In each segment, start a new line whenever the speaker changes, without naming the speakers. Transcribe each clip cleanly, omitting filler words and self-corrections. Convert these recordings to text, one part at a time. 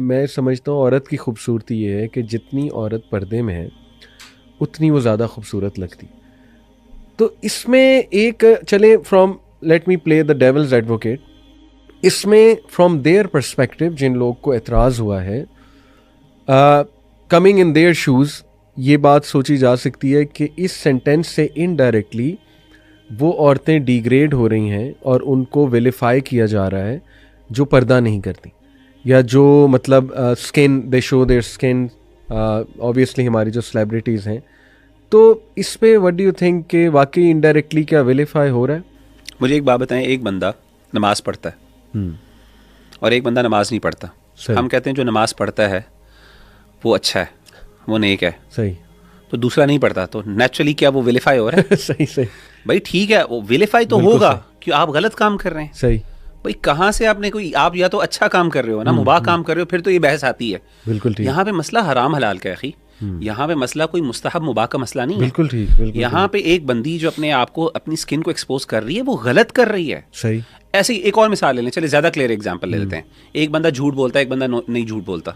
मैं समझता हूँ औरत की खूबसूरती ये है कि जितनी औरत पर्दे में है उतनी वो ज़्यादा खूबसूरत लगती। तो इसमें एक चले from let me play the devil's advocate, इसमें फ्रॉम देयर पर्सपेक्टिव जिन लोग को एतराज़ हुआ है, कमिंग इन देयर शूज़, ये बात सोची जा सकती है कि इस सेंटेंस से इनडायरेक्टली वो औरतें डिग्रेड हो रही हैं और उनको विलिफाई किया जा रहा है जो पर्दा नहीं करती, या जो मतलब skin they show their skin, obviously हमारी जो सेलिब्रिटीज़ हैं। तो इस पे व्हाट डू यू थिंक कि वाकई इनडायरेक्टली क्या विलिफाई हो रहा है?
मुझे एक बात बताएं, एक बंदा नमाज पढ़ता है और एक बंदा नमाज नहीं पढ़ता। हम कहते हैं जो नमाज पढ़ता है वो अच्छा है, वो नेक है,
सही,
तो दूसरा नहीं पढ़ता, तो नेचुरली क्या वो विलिफाई हो रहा है?
सही सही
भाई ठीक है, वो विलिफाई तो होगा कि आप गलत काम कर रहे हैं।
सही।
भाई कहाँ से आपने कोई, आप या तो अच्छा काम कर रहे हो ना, मुबाह काम कर रहे हो, फिर तो ये बहस आती है।
बिल्कुल ठीक।
यहाँ पे मसला हराम हलाल का है अखी, यहाँ पे मसला कोई मुस्तहब मुबाह का मसला नहीं है।
बिल्कुल ठीक, बिल्कुल।
यहाँ पे एक बंदी जो अपने आप को, अपनी स्किन को एक्सपोज कर रही है, वो गलत कर रही है।
सही।
ऐसे ही एक और मिसाल ले लें, चले ज्यादा क्लियर एग्जांपल ले लेते हैं। एक बंदा झूठ बोलता है, एक बंदा नहीं झूठ बोलता।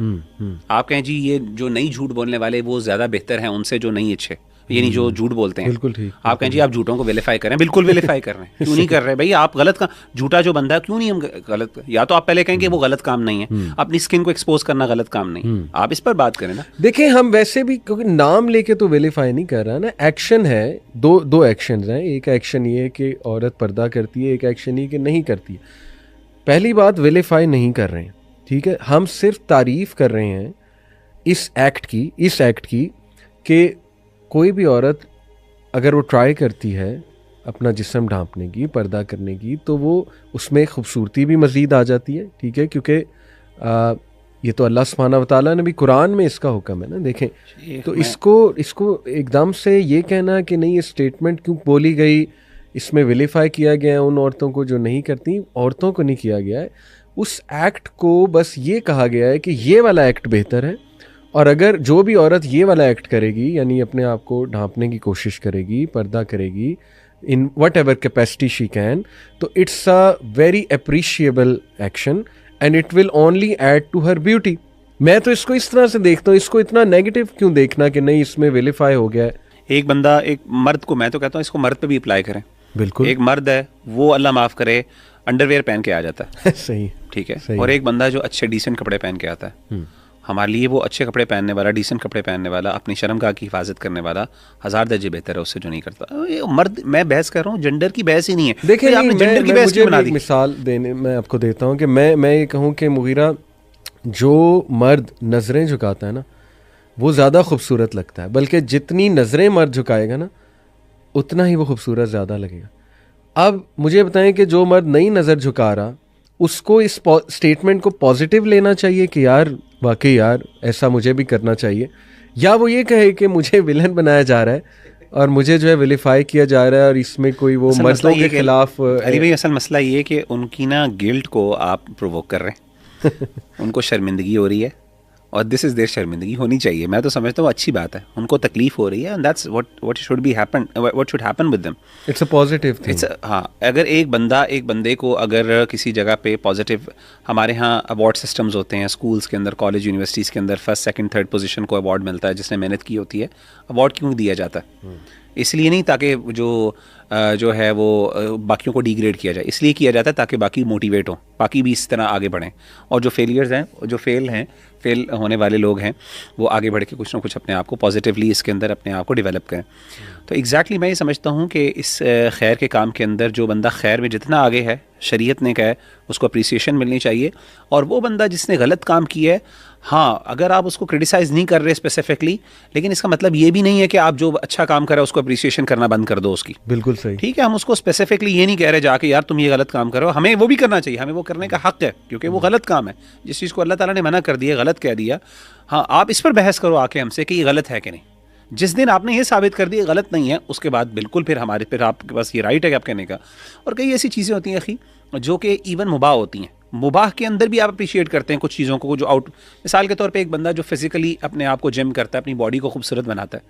आप कहें जी ये जो नहीं झूठ बोलने वाले वो ज्यादा बेहतर हैं उनसे जो नहीं अच्छे, यानी जो झूठ बोलते हैं।
बिल्कुल ठीक।
आप कहें जी आप झूठों को वेरीफाई करें, बिल्कुल वेरीफाई कर रहे हैं। क्यों नहीं कर रहे भाई? आप गलत का झूठा जो बंदा है, क्यों नहीं हम गलत, या तो आप पहले कहें कि वो गलत काम नहीं है, अपनी स्किन को एक्सपोज करना गलत काम नहीं, आप इस पर बात करें ना।
देखिए हम वैसे भी क्योंकि नाम लेके तो वेरीफाई नहीं कर रहा ना, एक्शन है, दो एक्शन हैं। एक एक्शन ये है कि औरत पर्दा करती है, एक एक्शन ये कि नहीं करती है। पहली बात वेरीफाई नहीं कर रहे हैं, ठीक है, हम सिर्फ तारीफ कर रहे हैं इस एक्ट की कि कोई भी औरत अगर वो ट्राई करती है अपना जिस्म ढांपने की, पर्दा करने की, तो वो उसमें खूबसूरती भी मज़ीद आ जाती है, ठीक है, क्योंकि ये तो अल्लाह सुब्हानहू व तआला ने भी कुरान में इसका हुक्म है ना। देखें तो इसको एकदम से ये कहना कि नहीं ये स्टेटमेंट क्यों बोली गई, इसमें विलिफाई किया गया है उन औरतों को जो नहीं करती, औरतों को नहीं किया गया है। उस एक्ट को बस ये कहा गया है कि ये वाला एक्ट बेहतर है, और अगर जो भी औरत ये वाला एक्ट करेगी, यानी अपने आप को ढांपने की कोशिश करेगी, पर्दा करेगी in whatever capacity she can, तो it's a very appreciable action and it will only add to her beauty. मैं तो इसको इस तरह से देखता हूँ, इसको इतना नेगेटिव क्यों देखना कि नहीं इसमें विलिफाई हो गया है।
एक बंदा, एक मर्द को, मैं तो कहता हूँ इसको मर्द पे भी अप्लाई करें।
बिल्कुल।
एक मर्द है वो अल्लाह माफ़ करे अंडरवेयर पहन के आ जाता है
सही,
ठीक है,
सही।
और एक बंदा जो अच्छे डिसेंट कपड़े पहन के आता है, हमारे लिए वो अच्छे कपड़े पहनने वाला, डिसेंट कपड़े पहनने वाला, अपनी शर्मगाह की हिफाजत करने वाला 1000 दर्जे बेहतर है उससे जो नहीं करता। ये मर्द, मैं बहस कर रहा हूँ, जेंडर की बहस ही नहीं है।
देखिए
आपने जेंडर की बहस क्यों बना दी?
मिसाल देने मैं आपको देता हूँ कि मैं ये कहूँ कि मुगीरा, जो मर्द नज़रें झुकाता है ना वो ज़्यादा खूबसूरत लगता है, बल्कि जितनी नज़रें मर्द झुकाएगा ना उतना ही वो खूबसूरत ज़्यादा लगेगा। अब मुझे बताएं कि जो मर्द नई नज़र झुका रहा, उसको इस स्टेटमेंट को पॉजिटिव लेना चाहिए कि यार वाकई यार ऐसा मुझे भी करना चाहिए, या वो ये कहे कि मुझे विलन बनाया जा रहा है और मुझे जो है विलिफाई किया जा रहा है और इसमें कोई वो मर्दों के खिलाफ।
अली भाई असल मसला ये है कि उनकी ना गिल्ट को आप प्रोवोक कर रहे हैं उनको शर्मिंदगी हो रही है और दिस इज़ देयर शर्मिंदगी होनी चाहिए। मैं तो समझता हूँ अच्छी बात है, उनको तकलीफ हो रही है, and that's what should be happen, what should happen with them.
It's a positive thing.
हाँ, अगर एक बंदे को अगर किसी जगह पे पॉजिटिव, हमारे यहाँ अवार्ड सिस्टम्स होते हैं स्कूल्स के अंदर, कॉलेज यूनिवर्सिटीज़ के अंदर, फर्स्ट सेकंड थर्ड पोजीशन को अवार्ड मिलता है जिसने मेहनत की होती है। अवार्ड क्यों दिया जाता है? इसलिए नहीं ताकि जो है वो बाकियों को डिग्रेड किया जाए, इसलिए किया जाता है ताकि बाकी मोटिवेट हों, बाकी भी इस तरह आगे बढ़ें, और जो फेलियर्स हैं, जो फेल होने वाले लोग हैं, वो आगे बढ़ के कुछ ना कुछ अपने आप को पॉजिटिवली इसके अंदर अपने आप को डेवलप करें। तो एग्जैक्टली मैं ये समझता हूँ कि इस खैर के काम के अंदर जो बंदा खैर में जितना आगे है, शरीयत ने कहा है, उसको अप्रिसिएशन मिलनी चाहिए। और वो बंदा जिसने गलत काम किया है, हाँ, अगर आप उसको क्रिटिसाइज़ नहीं कर रहे स्पेसिफिकली, लेकिन इसका मतलब ये भी नहीं है कि आप जो अच्छा काम कर रहे हो उसको अप्रिसिएशन करना बंद कर दो उसकी।
बिल्कुल सही,
ठीक है, हम उसको स्पेसिफिकली ये नहीं कह रहे जाके यार तुम ये गलत काम करो, हमें वो भी करना चाहिए, हमें वो करने का हक है क्योंकि वो गलत काम है। जिस चीज़ को अल्लाह ताला ने मना कर दिया, गलत कह दिया, हाँ, आप इस पर बहस करो आके हमसे कि ये गलत है कि नहीं। जिस दिन आपने ये साबित कर दिया गलत नहीं है, उसके बाद बिल्कुल फिर आपके पास ये राइट है कि आप कहने का। और कई ऐसी चीज़ें होती हैं अखी जो कि इवन मुबाह होती हैं, मुबाह के अंदर भी आप अप्रिशिएट करते हैं कुछ चीज़ों को, जो आउट, मिसाल के तौर पे एक बंदा जो फिजिकली अपने आप को जिम करता है, अपनी बॉडी को खूबसूरत बनाता है,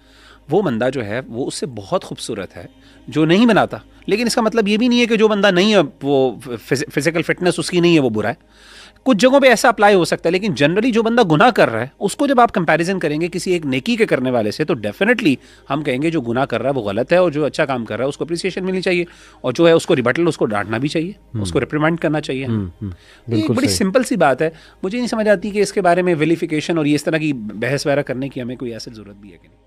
वो बंदा जो है वो उससे बहुत खूबसूरत है जो नहीं बनाता। लेकिन इसका मतलब ये भी नहीं है कि जो बंदा नहीं है वो फिजिकल फिटनेस उसकी नहीं है वो बुरा है। कुछ जगहों पे ऐसा अप्लाई हो सकता है, लेकिन जनरली जो बंदा गुनाह कर रहा है उसको जब आप कंपैरिजन करेंगे किसी एक नेकी के करने वाले से, तो डेफिनेटली हम कहेंगे जो गुनाह कर रहा है वो गलत है, और जो अच्छा काम कर रहा है उसको अप्रिसिएशन मिलनी चाहिए, और जो है उसको रिबटल, उसको डांटना भी चाहिए, उसको रिप्रीमेंड करना चाहिए। ये एक बड़ी सिंपल सी बात है। मुझे नहीं समझ आती कि इसके बारे में विलिफिकेशन और ये इस तरह की बहस वगैरह करने की हमें कोई ऐसी जरूरत भी है कि नहीं।